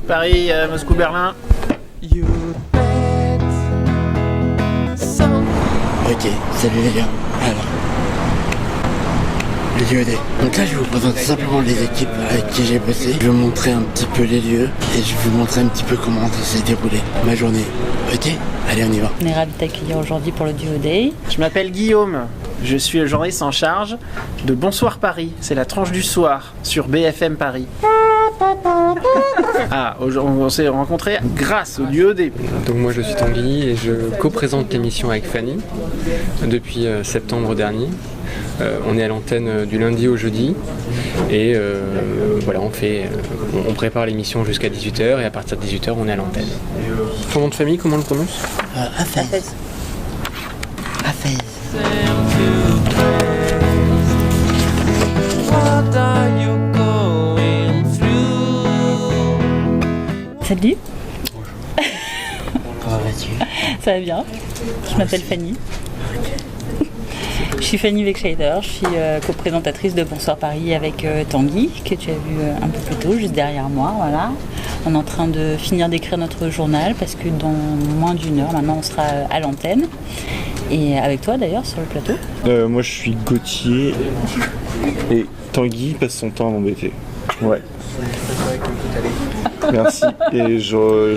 Paris, Moscou, Berlin. Ok, salut les gars. Alors, le DOD. Donc là, je vais vous présenter simplement les équipes avec qui j'ai bossé. Je vais vous montrer un petit peu les lieux et je vais vous montrer un petit peu comment ça s'est déroulé ma journée. Ok, allez, on y va. On est ravis de t'accueillir aujourd'hui pour le Duo Day. Je m'appelle Guillaume. Je suis le journaliste en charge de Bonsoir Paris. C'est la tranche du soir sur BFM Paris. Ah, on s'est rencontrés grâce au Duo Day. Donc moi je suis Tanguy et je co-présente l'émission avec Fanny depuis septembre dernier. On est à l'antenne du lundi au jeudi et voilà, on prépare l'émission jusqu'à 18h et à partir de 18h on est à l'antenne. Ton nom de famille, comment on le prononce? Hafez. Hafez. Salut. Comment vas-tu? Ça va bien. Je m'appelle Fanny. Je suis Fanny Wegscheider, je suis co-présentatrice de Bonsoir Paris avec Tanguy, que tu as vu un peu plus tôt, juste derrière moi. Voilà. On est en train de finir d'écrire notre journal parce que dans moins d'une heure, maintenant, on sera à l'antenne. Et avec toi d'ailleurs sur le plateau. Moi je suis Gauthier et Tanguy passe son temps à m'embêter. Ouais. Merci. Et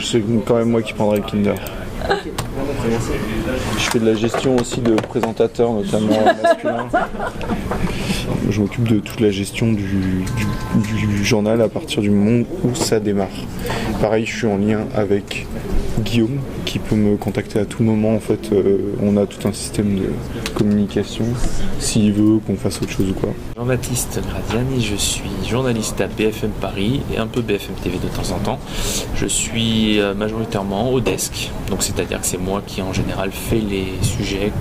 c'est quand même moi qui prendrai le Kinder. Je fais de la gestion aussi de présentateurs, notamment masculins. Je m'occupe de toute la gestion du journal à partir du moment où ça démarre. Pareil, je suis en lien avec Guillaume qui peut me contacter à tout moment. En fait, on a tout un système de communication s'il veut qu'on fasse autre chose ou quoi. Jean-Baptiste Graziani, je suis journaliste à BFM Paris et un peu BFM TV de temps en temps. Je suis majoritairement au desk, donc c'est-à-dire que c'est moi qui en général fait les sujets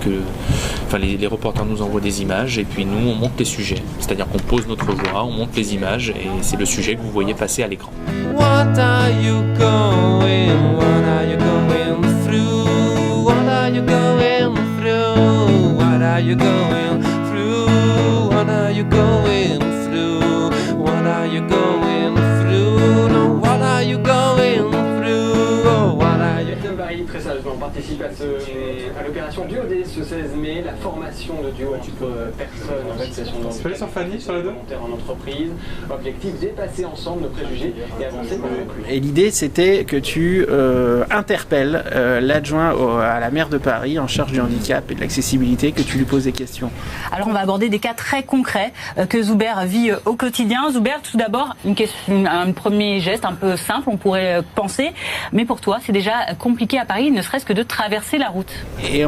les reporters nous envoient des images et puis nous on monte les sujets, c'est-à-dire qu'on pose notre voix, on monte les images et c'est le sujet que vous voyez passer à l'écran. What are you going? What are you going through? What are you going through? What are you going through? What are you going through? What are you going through? No, what are you going through? Oh, what are you BFM Paris, très sérieusement, participe à l'opération Duo Day ce 16 mai, la formation de duo entre personnes en situation de handicap, sur Fanny, sur les deux volontaires en entreprise. Objectif, dépasser ensemble nos préjugés et avancer pour plus. Et l'idée, c'était que tu interpelles l'adjoint à la maire de Paris en charge du handicap et de l'accessibilité, que tu lui poses des questions. Alors on va aborder des cas très concrets que Zuber vit au quotidien. Zuber, tout d'abord, un premier geste un peu simple, on pourrait penser, mais pour toi c'est déjà compliqué à Paris, ne serait-ce que de traverser la route. Et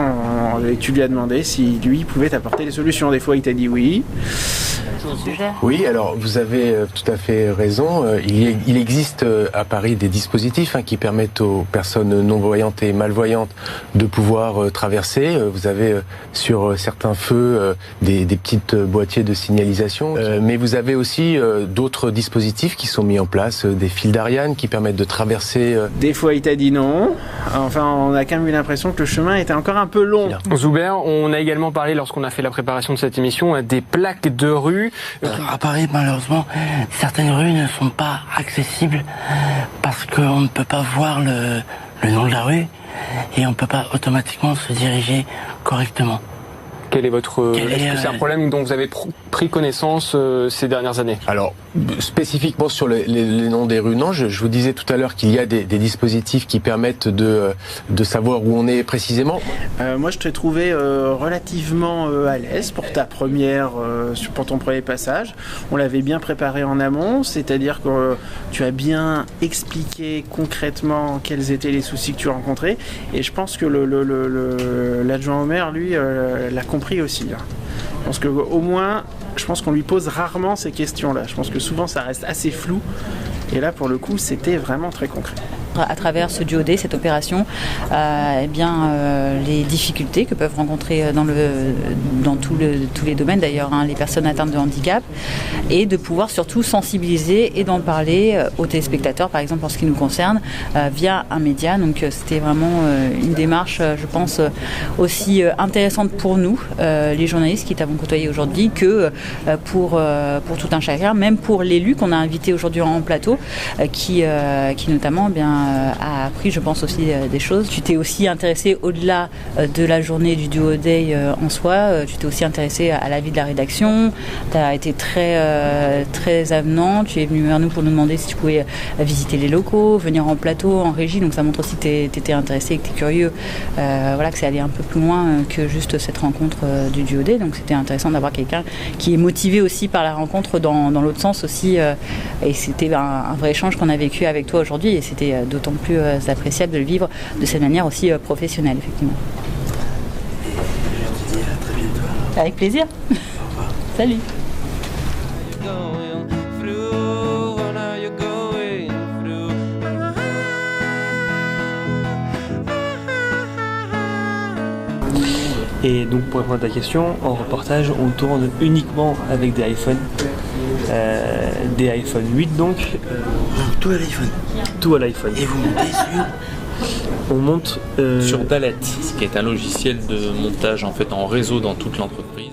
tu lui as demandé si lui pouvait t'apporter des solutions. Des fois il t'a dit oui. Oui, alors vous avez tout à fait raison. Il existe à Paris des dispositifs qui permettent aux personnes non-voyantes et malvoyantes de pouvoir traverser. Vous avez sur certains feux des petites boîtiers de signalisation, mais vous avez aussi d'autres dispositifs qui sont mis en place, des fils d'Ariane qui permettent de traverser. Des fois il t'a dit non. Enfin, on a quand même eu l'impression que le chemin était encore un peu long. Zuber, on a également parlé lorsqu'on a fait la préparation de cette émission des plaques de rue. À Paris, malheureusement, certaines rues ne sont pas accessibles parce qu'on ne peut pas voir le nom de la rue et on ne peut pas automatiquement se diriger correctement. Est-ce que c'est un problème dont vous avez pris connaissance ces dernières années? Alors, spécifiquement sur les noms des rues, non. Je vous disais tout à l'heure qu'il y a des dispositifs qui permettent de savoir où on est précisément. Moi, je t'ai trouvé relativement à l'aise pour pour ton premier passage. On l'avait bien préparé en amont, c'est-à-dire que tu as bien expliqué concrètement quels étaient les soucis que tu rencontrais. Et je pense que l'adjoint au maire, lui, l'a compris aussi. Parce que au moins, je pense qu'on lui pose rarement ces questions-là. Je pense que souvent, ça reste assez flou. Et là, pour le coup, c'était vraiment très concret. à travers ce duo-day, cette opération, les difficultés que peuvent rencontrer dans tous les domaines d'ailleurs, les personnes atteintes de handicap, et de pouvoir surtout sensibiliser et d'en parler aux téléspectateurs, par exemple en ce qui nous concerne, via un média. Donc c'était vraiment une démarche, je pense, aussi intéressante pour nous, les journalistes qui t'avons côtoyé aujourd'hui, que pour tout un chacun, même pour l'élu qu'on a invité aujourd'hui en plateau, qui notamment a appris, je pense, aussi des choses. Tu t'es aussi intéressé au-delà de la journée du Duo Day en soi, tu t'es aussi intéressé à la vie de la rédaction, tu as été très avenant, tu es venu vers nous pour nous demander si tu pouvais visiter les locaux, venir en plateau, en régie, donc ça montre aussi que tu étais intéressé et que tu es curieux, que c'est aller un peu plus loin que juste cette rencontre du Duo Day, donc c'était intéressant d'avoir quelqu'un qui est motivé aussi par la rencontre dans l'autre sens aussi, et c'était un vrai échange qu'on a vécu avec toi aujourd'hui, et c'était d'autant plus appréciable de le vivre de cette manière aussi professionnelle, effectivement. Je te dis à très bientôt. Avec plaisir. Salut. Et donc pour répondre à ta question, en reportage on tourne uniquement avec des iPhones, des iPhone 8 donc. Tout à l'iPhone. Tout à l'iPhone. Et vous montez sur On monte sur Dalet, qui est un logiciel de montage en réseau dans toute l'entreprise.